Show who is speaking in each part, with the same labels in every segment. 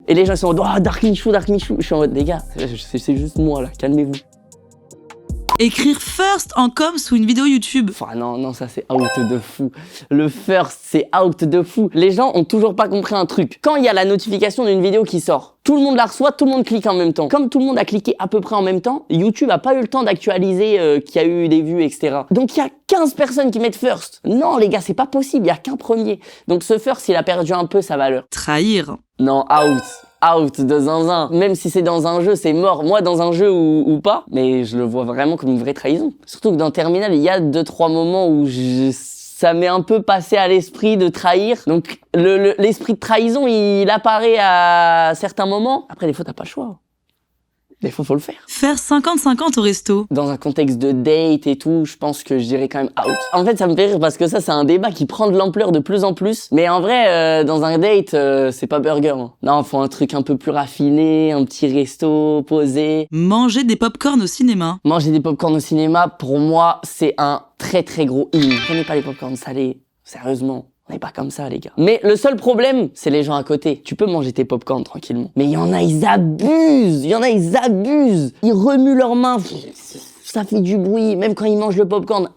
Speaker 1: Et les gens sont en mode, oh, Dark Michou, Dark Michou. Je suis en mode, les gars, c'est juste moi là, calmez-vous.
Speaker 2: Écrire first en com sous une vidéo YouTube.
Speaker 1: Enfin non, ça c'est out de fou. Le first, c'est out de fou. Les gens ont toujours pas compris un truc. Quand il y a la notification d'une vidéo qui sort, tout le monde la reçoit, tout le monde clique en même temps. Comme tout le monde a cliqué à peu près en même temps, YouTube a pas eu le temps d'actualiser qu'il y a eu des vues, etc. Donc il y a 15 personnes qui mettent first. Non les gars, c'est pas possible, il y a qu'un premier. Donc ce first, il a perdu un peu sa valeur.
Speaker 2: Trahir.
Speaker 1: Non, out de zinzin. Même si c'est dans un jeu, c'est mort. Moi, dans un jeu ou pas, mais je le vois vraiment comme une vraie trahison. Surtout que dans Terminal, il y a 2-3 moments où ça m'est un peu passé à l'esprit de trahir. Donc, l'esprit de trahison, il apparaît à certains moments. Après, des fois, t'as pas le choix. Des fois, faut le faire.
Speaker 2: Faire 50-50 au resto.
Speaker 1: Dans un contexte de date et tout, je pense que je dirais quand même out. En fait, ça me fait rire parce que ça, c'est un débat qui prend de l'ampleur de plus en plus. Mais en vrai, dans un date, c'est pas burger. Hein. Non, faut un truc un peu plus raffiné, un petit resto, posé.
Speaker 2: Manger des pop-corn au cinéma.
Speaker 1: Manger des pop-corn au cinéma, pour moi, c'est un très très gros in. Prenez pas les pop-corn salés, sérieusement. On n'est pas comme ça, les gars. Mais le seul problème, c'est les gens à côté. Tu peux manger tes pop-corn tranquillement. Mais il y en a, ils abusent. Ils remuent leurs mains. Ça fait du bruit. Même quand ils mangent le pop-corn,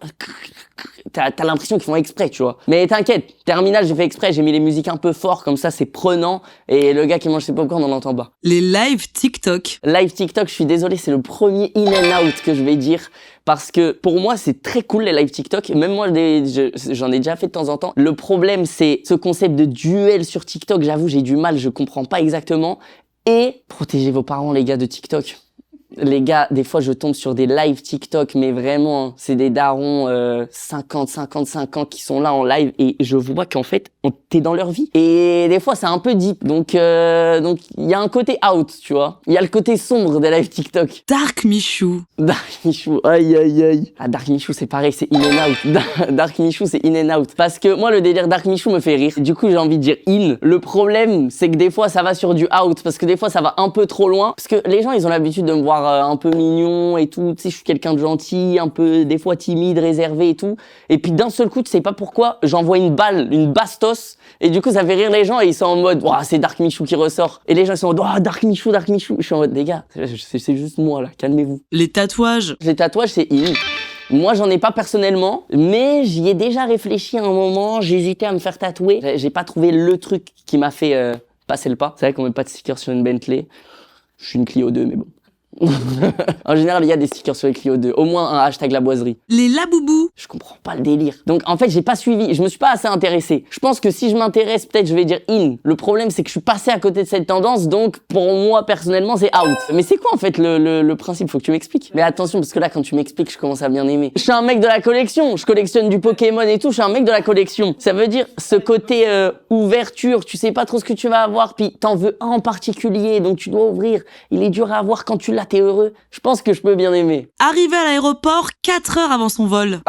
Speaker 1: t'as l'impression qu'ils font exprès, tu vois. Mais t'inquiète, Terminal, j'ai fait exprès. J'ai mis les musiques un peu fort, comme ça, c'est prenant. Et le gars qui mange ses pop-corn, on l'entend pas.
Speaker 2: Les lives TikTok.
Speaker 1: Live TikTok, je suis désolé, c'est le premier in and out que je vais dire. Parce que pour moi, c'est très cool les live TikTok. Même moi, j'en ai déjà fait de temps en temps. Le problème, c'est ce concept de duel sur TikTok. J'avoue, j'ai du mal, je comprends pas exactement. Et protégez vos parents, les gars de TikTok. Les gars, des fois, je tombe sur des live TikTok, mais vraiment, hein, c'est des darons 55 ans qui sont là en live et je vois qu'en fait, t'es dans leur vie. Et des fois, c'est un peu deep. Donc, il y a un côté out, tu vois. Il y a le côté sombre des live TikTok.
Speaker 2: Dark Michou.
Speaker 1: Dark Michou, aïe. Ah, Dark Michou, c'est pareil, c'est in and out. Dark Michou, c'est in and out. Parce que moi, le délire Dark Michou me fait rire. Du coup, j'ai envie de dire in. Le problème, c'est que des fois, ça va sur du out. Parce que des fois, ça va un peu trop loin. Parce que les gens, ils ont l'habitude de me voir un peu mignon et tout, tu sais, je suis quelqu'un de gentil, un peu des fois timide, réservé et tout, et puis d'un seul coup, tu sais pas pourquoi, j'envoie une balle, une bastos, et du coup ça fait rire les gens et ils sont en mode, oh, c'est Dark Michou qui ressort, et les gens sont en mode, oh, Dark Michou, je suis en mode, les gars, c'est juste moi là, calmez-vous.
Speaker 2: Les tatouages.
Speaker 1: Les tatouages, c'est in. Moi, j'en ai pas personnellement, mais j'y ai déjà réfléchi à un moment, j'hésitais à me faire tatouer, j'ai pas trouvé le truc qui m'a fait passer le pas. C'est vrai qu'on met pas de sticker sur une Bentley, je suis une Clio 2, mais bon. En général, il y a des stickers sur les Clio 2. Au moins un hashtag la boiserie.
Speaker 2: Les laboubous.
Speaker 1: Je comprends pas le délire. Donc en fait, j'ai pas suivi. Je me suis pas assez intéressé. Je pense que si je m'intéresse, peut-être je vais dire in. Le problème, c'est que je suis passé à côté de cette tendance. Donc pour moi, personnellement, c'est out. Mais c'est quoi en fait le principe? Faut que tu m'expliques. Mais attention, parce que là, quand tu m'expliques, je commence à bien aimer. Je suis un mec de la collection. Je collectionne du Pokémon et tout. Je suis un mec de la collection. Ça veut dire ce côté ouverture. Tu sais pas trop ce que tu vas avoir. Puis t'en veux un en particulier. Donc tu dois ouvrir. Il est dur à avoir quand tu l'as. T'es heureux, je pense que je peux bien aimer.
Speaker 2: Arriver à l'aéroport 4 heures avant son vol.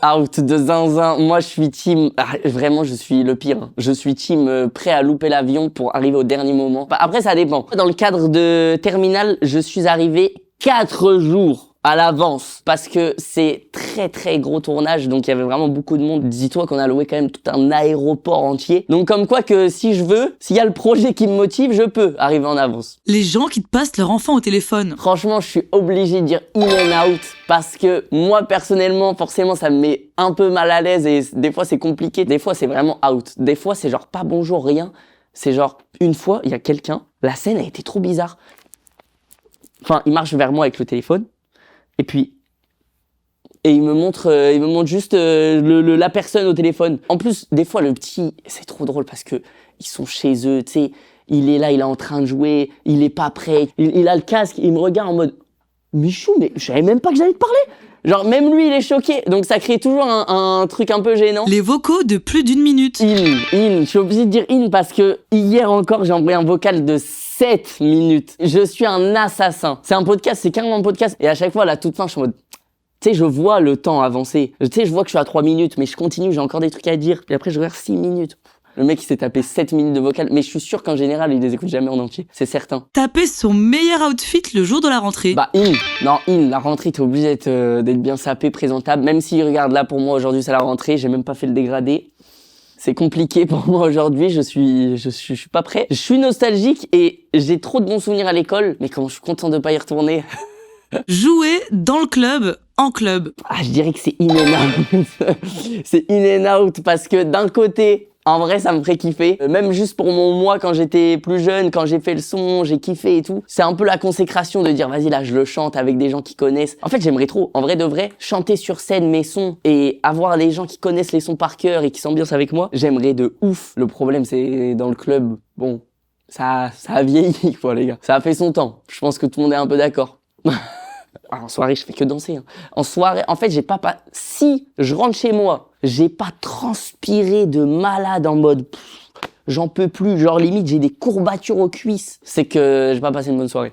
Speaker 1: Out de zinzin. Moi, je suis team... vraiment, je suis le pire. Je suis team prêt à louper l'avion pour arriver au dernier moment. Après, ça dépend. Dans le cadre de Terminal, je suis arrivé 4 jours à l'avance parce que c'est très très gros tournage, donc il y avait vraiment beaucoup de monde. Dis-toi qu'on a loué quand même tout un aéroport entier, donc comme quoi que si je veux, s'il y a le projet qui me motive, je peux arriver en avance.
Speaker 2: Les gens qui te passent leur enfant au téléphone.
Speaker 1: Franchement, je suis obligé de dire in and out parce que moi personnellement, forcément ça me met un peu mal à l'aise et des fois c'est compliqué, des fois c'est vraiment out, des fois c'est genre pas bonjour, rien. C'est genre, une fois, il y a quelqu'un, la scène a été trop bizarre. Enfin, il marche vers moi avec le téléphone. Et puis, il me montre juste la personne au téléphone. En plus, des fois, le petit, c'est trop drôle parce que ils sont chez eux, tu sais. Il est là, il est en train de jouer, il est pas prêt. Il a le casque, il me regarde en mode Michou, mais je savais même pas que j'allais te parler. Genre, même lui, il est choqué. Donc, ça crée toujours un truc un peu gênant.
Speaker 2: Les vocaux de plus d'1 minute.
Speaker 1: In. Je suis obligé de dire in parce que hier encore, j'ai envoyé un vocal de 7 minutes. Je suis un assassin. C'est un podcast, c'est carrément un podcast. Et à chaque fois, à la toute fin, je suis en mode... Tu sais, je vois le temps avancer. Tu sais, je vois que je suis à 3 minutes, mais je continue, j'ai encore des trucs à dire. Puis après, je regarde 6 minutes. Le mec, il s'est tapé 7 minutes de vocal. Mais je suis sûr qu'en général, il les écoute jamais en entier. C'est certain.
Speaker 2: Taper son meilleur outfit le jour de la rentrée.
Speaker 1: In. Non, in. La rentrée, t'es obligé d'être bien sapé, présentable. Même si, regarde, là, pour moi, aujourd'hui, c'est la rentrée. J'ai même pas fait le dégradé. C'est compliqué pour moi aujourd'hui, je suis pas prêt. Je suis nostalgique et j'ai trop de bons souvenirs à l'école, mais quand je suis content de pas y retourner.
Speaker 2: Jouer dans le club, en club.
Speaker 1: Ah, je dirais que c'est in and out. C'est in and out parce que d'un côté, en vrai, ça me ferait kiffer. Même juste pour mon moi, quand j'étais plus jeune, quand j'ai fait le son, j'ai kiffé et tout. C'est un peu la consécration de dire, vas-y, là, je le chante avec des gens qui connaissent. En fait, j'aimerais trop, en vrai de vrai, chanter sur scène mes sons et avoir les gens qui connaissent les sons par cœur et qui s'ambiancent avec moi. J'aimerais de ouf. Le problème, c'est dans le club, bon, ça a vieilli, quoi, les gars. Ça a fait son temps. Je pense que tout le monde est un peu d'accord. En soirée, je fais que danser. Hein. En soirée, en fait, si je rentre chez moi, j'ai pas transpiré de malade en mode j'en peux plus. Genre limite, j'ai des courbatures aux cuisses. C'est que j'ai pas passé une bonne soirée.